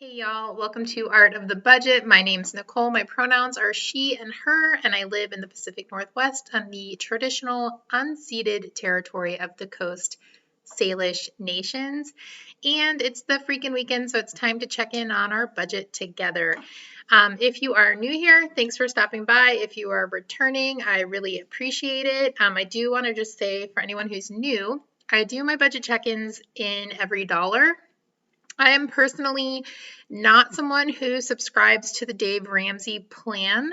Hey y'all, welcome to Art of the Budget. My name's Nicole. My pronouns are she and her, and I live in the Pacific Northwest on the traditional unceded territory of the Coast Salish nations. And it's the freaking weekend, so it's time to check in on our budget together. If you are new here, thanks for stopping by. If you are returning, I really appreciate it. I do want to just say for anyone who's new, I do my budget check-ins in every dollar. I am personally not someone who subscribes to the Dave Ramsey plan.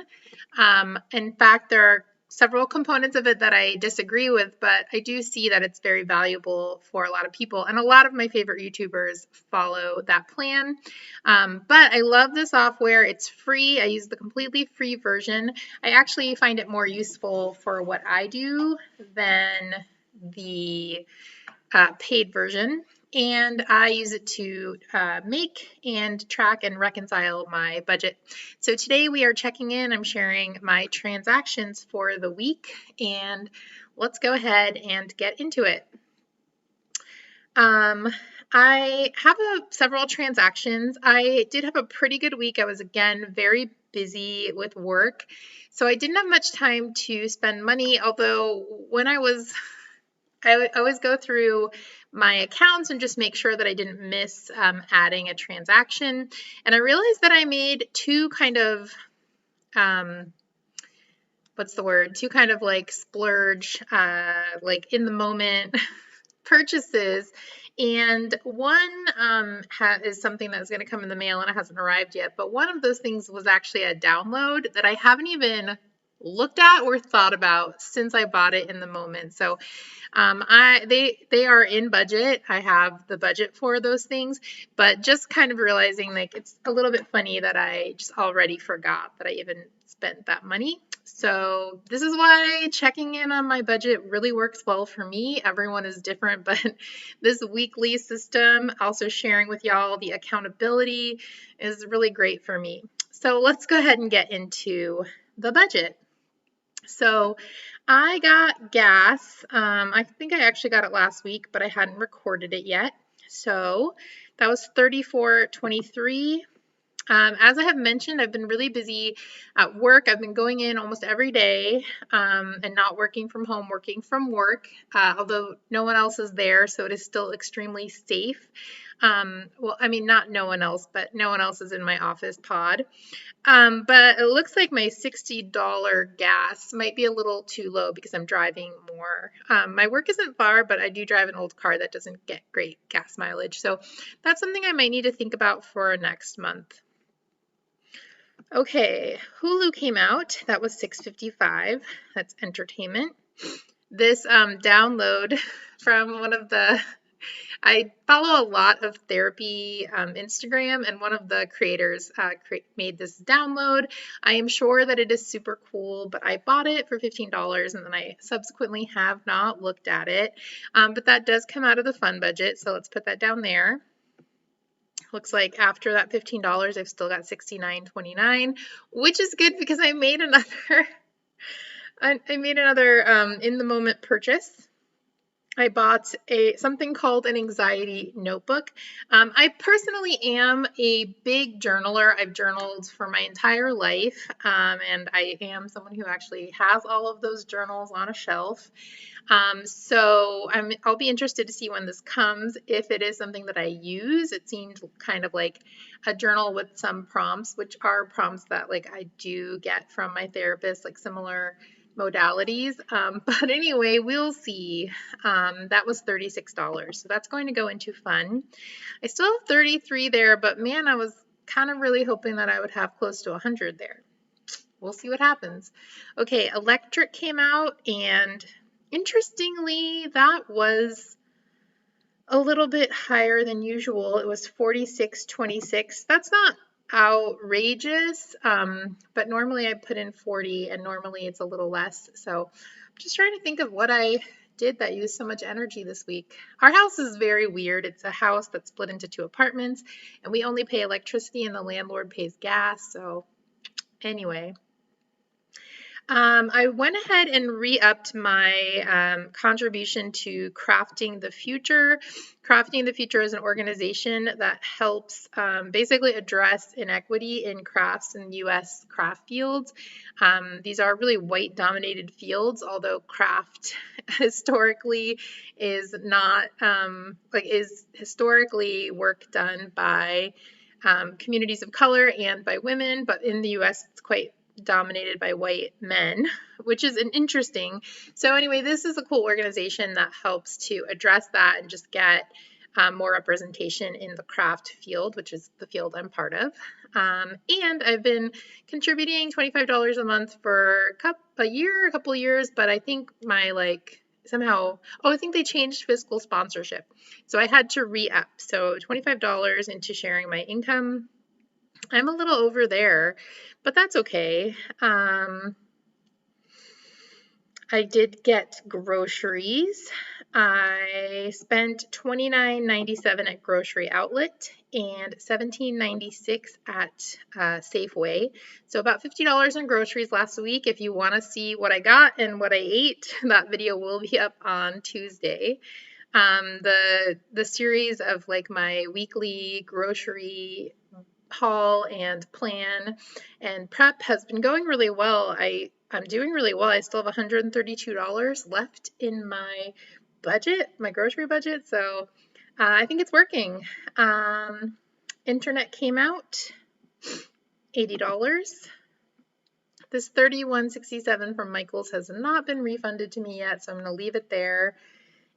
In fact, there are several components of it that I disagree with, but I do see that it's very valuable for a lot of people. And a lot of my favorite YouTubers follow that plan. But I love the software. It's free. I use the completely free version. I actually find it more useful for what I do than the paid version, and I use it to make and track and reconcile my budget. So today we are checking in. I'm sharing my transactions for the week, and let's go ahead and get into it. I have several transactions. I did have a pretty good week. I was again very busy with work, so I didn't have much time to spend money, although when I always go through my accounts and just make sure that I didn't miss adding a transaction. And I realized that I made two kind of, two kind of like splurge, like in the moment purchases. And one is something that's going to come in the mail and it hasn't arrived yet. But one of those things was actually a download that I haven't even looked at or thought about since I bought it in the moment. So they are in budget. I have the budget for those things, but just kind of realizing like it's a little bit funny that I just already forgot that I even spent that money. So this is why checking in on my budget really works well for me. Everyone is different, but this weekly system, also sharing with y'all the accountability, is really great for me. So let's go ahead and get into the budget. So I got gas. I think I actually got it last week, but I hadn't recorded it yet. So that was $34.23. As I have mentioned, I've been really busy at work. I've been going in almost every day and not working from home, working from work, although no one else is there, so it is still extremely safe. Well, I mean, not no one else, but no one else is in my office pod. But it looks like my $60 gas might be a little too low because I'm driving more. My work isn't far, but I do drive an old car that doesn't get great gas mileage. So that's something I might need to think about for next month. Okay, Hulu came out. That was $6.55. That's entertainment. This download from one of the I follow a lot of therapy Instagram, and one of the creators made this download. I am sure that it is super cool, but I bought it for $15, and then I subsequently have not looked at it. But that does come out of the fun budget, so let's put that down there. Looks like after that $15, I've still got $69.29, which is good because I made another in the moment purchase. I bought something called an anxiety notebook. I personally am a big journaler. I've journaled for my entire life, and I am someone who actually has all of those journals on a shelf. So I'll be interested to see when this comes. If it is something that I use, it seemed kind of like a journal with some prompts, which are prompts that like I do get from my therapist, like similar modalities. But anyway, we'll see. That was $36. So that's going to go into fun. I still have 33 there, but man, I was kind of really hoping that I would have close to 100 there. We'll see what happens. Okay, electric came out, and interestingly, that was a little bit higher than usual. It was $46.26. That's not outrageous, but normally I put in 40, and normally it's a little less. So I'm just trying to think of what I did that used so much energy this week. Our house is very weird. It's a house that's split into 2 apartments, and we only pay electricity and the landlord pays gas. So anyway, I went ahead and re-upped my contribution to Crafting the Future. Crafting the Future is an organization that helps basically address inequity in crafts in U.S. craft fields. These are really white-dominated fields, although craft historically is not is historically work done by communities of color and by women, but in the U.S. it's quite dominated by white men, which is an interesting. So anyway, this is a cool organization that helps to address that and just get more representation in the craft field, which is the field I'm part of. And I've been contributing $25 a month for a couple of years, but I think my I think they changed fiscal sponsorship. So I had to re-up. So $25 into sharing my income. I'm a little over there, but that's okay. I did get groceries. I spent $29.97 at Grocery Outlet and $17.96 at Safeway. So about $50 in groceries last week. If you want to see what I got and what I ate, that video will be up on Tuesday. The series of like my weekly grocery haul and plan and prep has been going really well. I'm doing really well. I still have $132 left in my budget, my grocery budget. So I think it's working. Internet came out, $80. This $31.67 from Michaels has not been refunded to me yet, so I'm going to leave it there.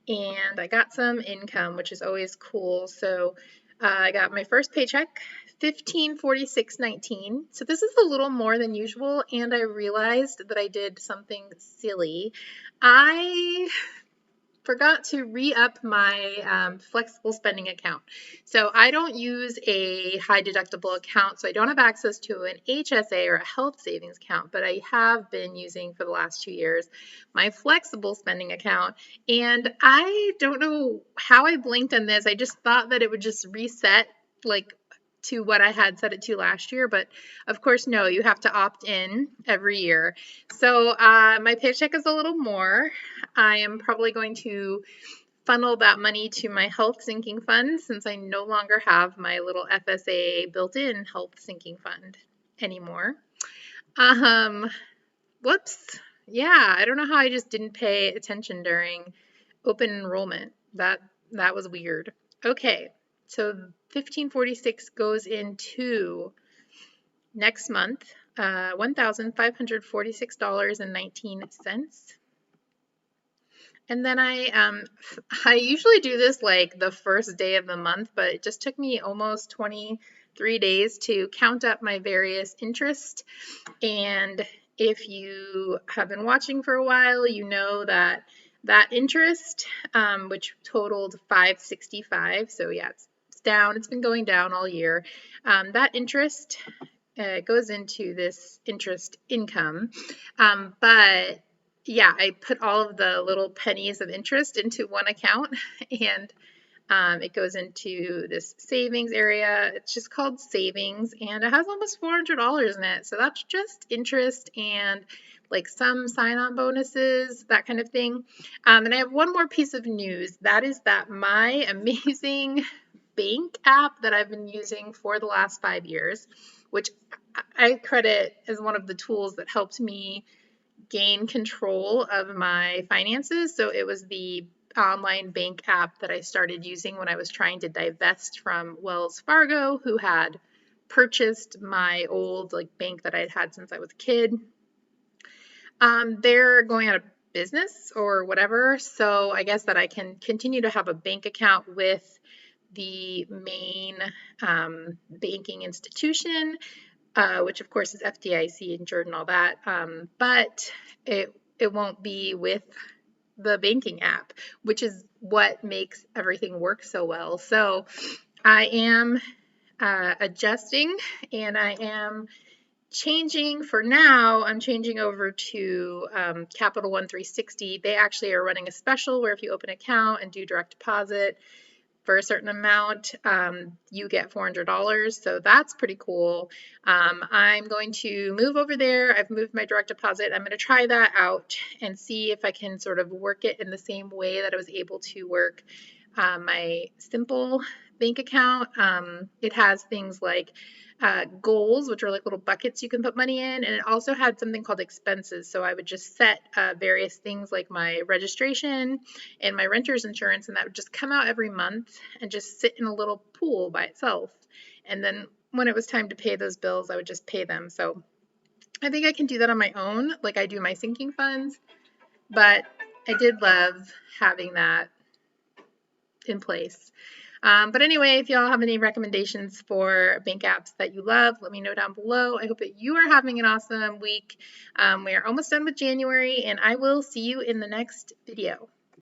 And I got some income, which is always cool. So I got my first paycheck, $15.46.19. So this is a little more than usual, and I realized that I did something silly. I forgot to re-up my flexible spending account. So I don't use a high deductible account, so I don't have access to an HSA or a health savings account, but I have been using for the last 2 years my flexible spending account. And I don't know how I blinked on this. I just thought that it would just reset like to what I had set it to last year, but of course, no, you have to opt in every year. So my paycheck is a little more. I am probably going to funnel that money to my health sinking fund since I no longer have my little FSA built-in health sinking fund anymore. Whoops. Yeah, I don't know how I just didn't pay attention during open enrollment. That was weird. Okay, so 1546 goes into next month, $1,546.19. And then I usually do this like the first day of the month, but it just took me almost 23 days to count up my various interests. And if you have been watching for a while, you know that interest, which totaled $565, so yeah, it's down. It's been going down all year. That interest goes into this interest income, but yeah, I put all of the little pennies of interest into one account, and it goes into this savings area. It's just called savings, and it has almost $400 in it. So that's just interest and like some sign-on bonuses, that kind of thing. And I have one more piece of news. That is that my amazing bank app that I've been using for the last 5 years, which I credit as one of the tools that helped me gain control of my finances. So it was the online bank app that I started using when I was trying to divest from Wells Fargo, who had purchased my old bank that I'd had since I was a kid. They're going out of business or whatever, so I guess that I can continue to have a bank account with the main banking institution, which of course is FDIC insured and all that, but it won't be with the banking app, which is what makes everything work so well. So I am adjusting, and I am changing. For now, I'm changing over to Capital One 360. They actually are running a special where if you open an account and do direct deposit, for a certain amount, you get $400. So that's pretty cool. I'm going to move over there. I've moved my direct deposit. I'm going to try that out and see if I can sort of work it in the same way that I was able to work my simple bank account. It has things like goals, which are like little buckets you can put money in, and it also had something called expenses. So I would just set various things like my registration and my renter's insurance, and that would just come out every month and just sit in a little pool by itself. And then when it was time to pay those bills, I would just pay them. So I think I can do that on my own, like I do my sinking funds, but I did love having that in place. But anyway, if y'all have any recommendations for bank apps that you love, let me know down below. I hope that you are having an awesome week. We are almost done with January, and I will see you in the next video.